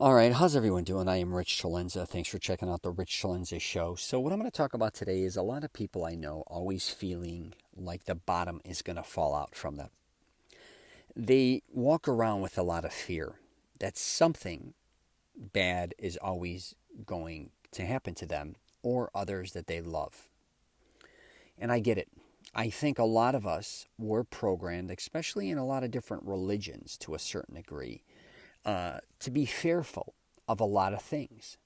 All right, how's everyone doing? I am Rich CELENZA. Thanks for checking out the Rich CELENZA show. So, what I'm going to talk about today is a lot of people I know always feeling like the bottom is going to fall out from them. They walk around with a lot of fear that something bad is always going to happen to them or others that they love. And I get it. I think a lot of us were programmed, especially in a lot of different religions to a certain degree, to be fearful of a lot of things.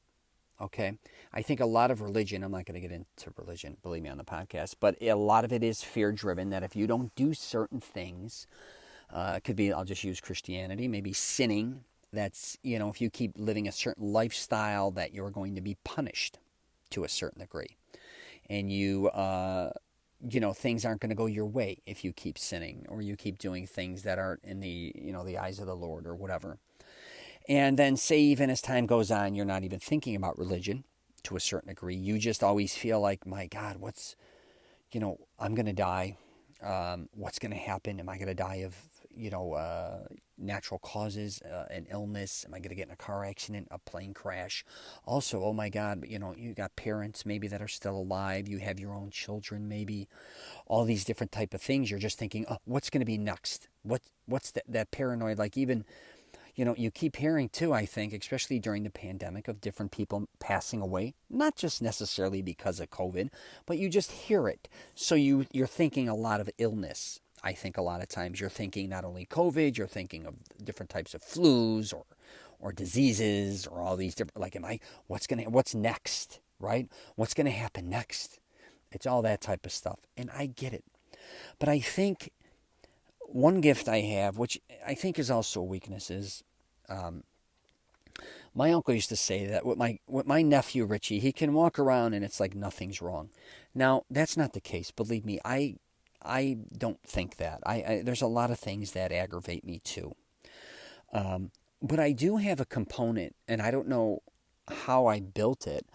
Okay. I think a lot of religion, I'm not going to get into religion, believe me, on the podcast, but a lot of it is fear driven that if you don't do certain things, it could be, I'll just use Christianity, maybe sinning. That's, if you keep living a certain lifestyle, that you're going to be punished to a certain degree. And things aren't going to go your way if you keep sinning or you keep doing things that aren't in the eyes of the Lord or whatever. And then say even as time goes on, you're not even thinking about religion to a certain degree. You just always feel like, my God, I'm going to die. What's going to happen? Am I going to die of, natural causes, an illness? Am I going to get in a car accident, a plane crash? Also, oh my God, you got parents maybe that are still alive. You have your own children maybe. All these different type of things. You're just thinking, oh, what's going to be next? What's that paranoid, like even... you keep hearing too, I think, especially during the pandemic, of different people passing away, not just necessarily because of COVID, but you just hear it. So you're thinking a lot of illness. I think a lot of times you're thinking not only COVID, you're thinking of different types of flus or diseases or all these different, like, what's next, right? What's going to happen next? It's all that type of stuff. And I get it. But I think one gift I have, which I think is also a weakness, is my uncle used to say that with my nephew Richie, he can walk around and it's like nothing's wrong. Now that's not the case. Believe me, I don't think that. There's a lot of things that aggravate me too. But I do have a component, and I don't know how I built it,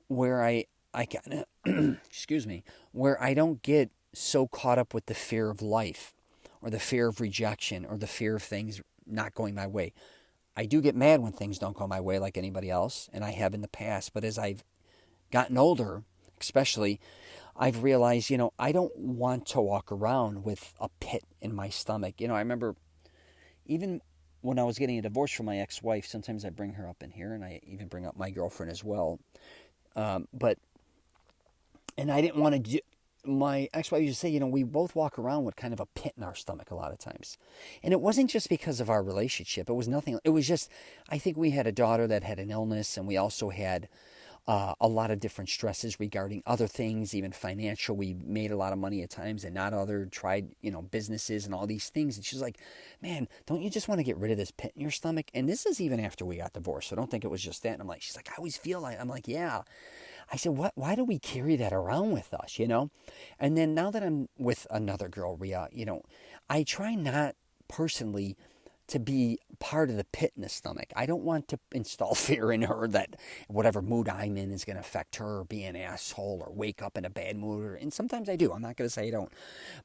where I kind of excuse me, where I don't get so caught up with the fear of life or the fear of rejection or the fear of things not going my way. I do get mad when things don't go my way like anybody else, and I have in the past. But as I've gotten older, especially, I've realized, I don't want to walk around with a pit in my stomach. I remember even when I was getting a divorce from my ex-wife, sometimes I bring her up in here, and I even bring up my girlfriend as well. And I didn't want to do... My ex-wife used to say, we both walk around with kind of a pit in our stomach a lot of times. And it wasn't just because of our relationship. It was nothing. It was just, I think we had a daughter that had an illness, and we also had a lot of different stresses regarding other things, even financial. We made a lot of money at times and not other, tried, businesses and all these things. And she's like, man, don't you just want to get rid of this pit in your stomach? And this is even after we got divorced. So don't think it was just that. And I'm like, she's like, I always feel like, I'm like, yeah. I said, why do we carry that around with us, And then now that I'm with another girl, Rhea, I try not personally to be part of the pit in the stomach. I don't want to install fear in her that whatever mood I'm in is going to affect her, or be an asshole, or wake up in a bad mood. And sometimes I do. I'm not going to say I don't.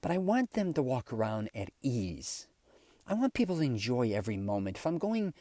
But I want them to walk around at ease. I want people to enjoy every moment. If I'm going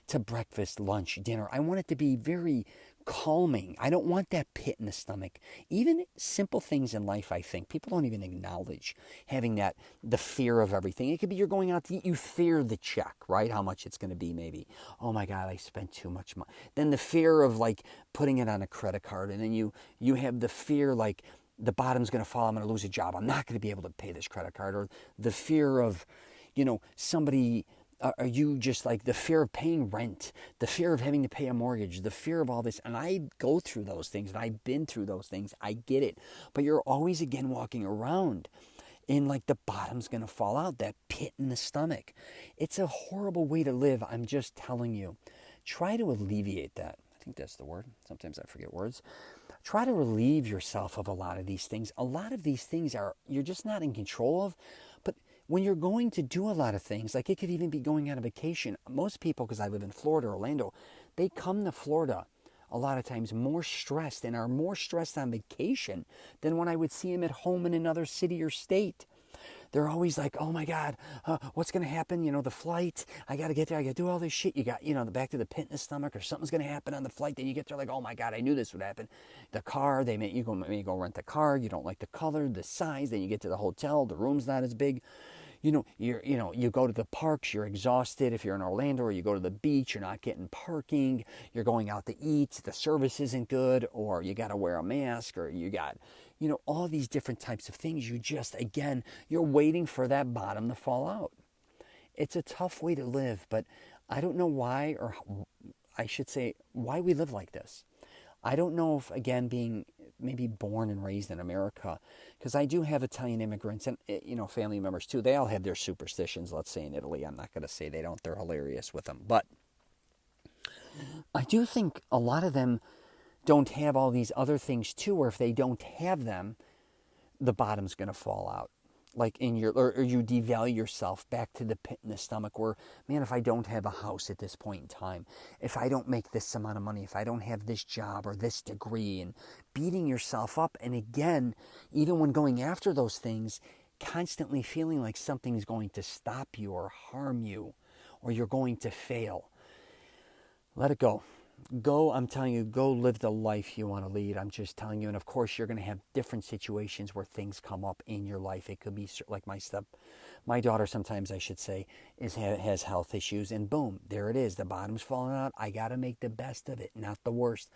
to breakfast, lunch, dinner, I want it to be very calming. I don't want that pit in the stomach. Even simple things in life, I think, people don't even acknowledge having the fear of everything. It could be you're going out to eat, you fear the check, right? How much it's going to be maybe. Oh my God, I spent too much money. Then the fear of like putting it on a credit card, and then you have the fear like the bottom's going to fall, I'm going to lose a job, I'm not going to be able to pay this credit card, or the fear of, somebody... Are you just like the fear of paying rent, the fear of having to pay a mortgage, the fear of all this? And I go through those things, and I've been through those things. I get it. But you're always again walking around in like the bottom's going to fall out, that pit in the stomach. It's a horrible way to live. I'm just telling you. Try to alleviate that. I think that's the word. Sometimes I forget words. Try to relieve yourself of a lot of these things. A lot of these things you're just not in control of. But when you're going to do a lot of things, like it could even be going on a vacation. Most people, because I live in Florida, Orlando, they come to Florida a lot of times more stressed and are more stressed on vacation than when I would see them at home in another city or state. They're always like, oh my God, what's going to happen? The flight, I got to get there. I got to do all this shit. You got, the back to the pit in the stomach, or something's going to happen on the flight. Then you get there like, oh my God, I knew this would happen. The car, they make you go rent the car. You don't like the color, the size. Then you get to the hotel. The room's not as big. You go to the parks, you're exhausted. If you're in Orlando, or you go to the beach, you're not getting parking. You're going out to eat, the service isn't good, or you got to wear a mask, or you got, all these different types of things. You're waiting for that bottom to fall out. It's a tough way to live, but I don't know why, or I should say, why we live like this. I don't know if, again, being maybe born and raised in America, because I do have Italian immigrants and, family members too. They all have their superstitions, let's say in Italy. I'm not going to say they don't. They're hilarious with them. But I do think a lot of them don't have all these other things too, or if they don't have them, the bottom's going to fall out. Like or you devalue yourself back to the pit in the stomach where, man, if I don't have a house at this point in time, if I don't make this amount of money, if I don't have this job or this degree, and beating yourself up. And again, even when going after those things, constantly feeling like something's going to stop you or harm you, or you're going to fail. Let it go. I'm telling you, go live the life you want to lead. I'm just telling you. And of course, you're going to have different situations where things come up in your life. It could be like my daughter, sometimes I should say, has health issues, and boom, there it is. The bottom's falling out. I got to make the best of it, not the worst.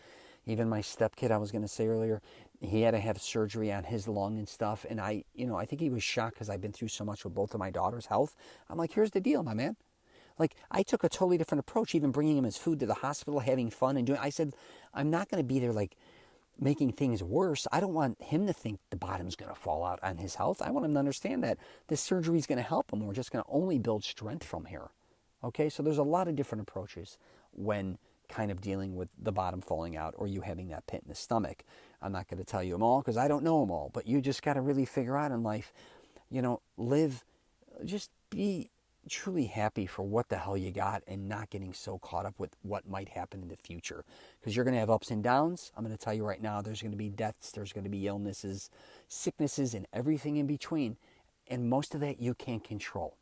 Even my stepkid, I was going to say earlier, he had to have surgery on his lung and stuff. And I think he was shocked because I've been through so much with both of my daughter's health. I'm like, here's the deal, my man. Like, I took a totally different approach, even bringing him his food to the hospital, having fun and doing. I said, I'm not going to be there like making things worse. I don't want him to think the bottom's going to fall out on his health. I want him to understand that this surgery is going to help him. We're just going to only build strength from here. Okay, so there's a lot of different approaches when kind of dealing with the bottom falling out or you having that pit in the stomach. I'm not going to tell you them all because I don't know them all, but you just got to really figure out in life, live, just be truly happy for what the hell you got and not getting so caught up with what might happen in the future, because you're going to have ups and downs. I'm going to tell you right now, there's going to be deaths, there's going to be illnesses, sicknesses, and everything in between, and most of that you can't control.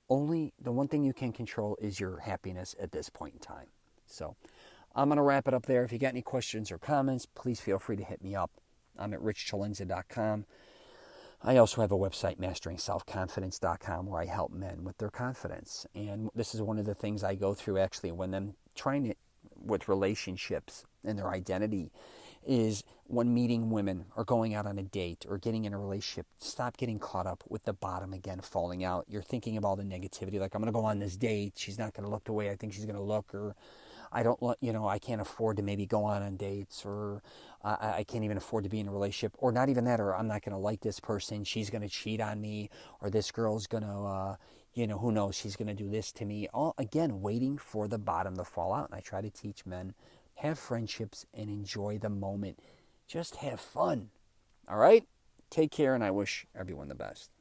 Only the one thing you can control is your happiness at this point in time. So I'm going to wrap it up there. If you got any questions or comments, please feel free to hit me up. I'm at richcelenza.com. I also have a website, masteringselfconfidence.com, where I help men with their confidence. And this is one of the things I go through actually when I'm trying to, with relationships and their identity, is when meeting women or going out on a date or getting in a relationship, stop getting caught up with the bottom again falling out. You're thinking of all the negativity, like I'm going to go on this date, she's not going to look the way I think she's going to look, or I can't afford to maybe go on dates, or I can't even afford to be in a relationship, or not even that, or I'm not going to like this person, she's going to cheat on me, or this girl's going to, who knows, she's going to do this to me. All, again, waiting for the bottom to fall out. And I try to teach men, have friendships and enjoy the moment. Just have fun. All right? Take care, and I wish everyone the best.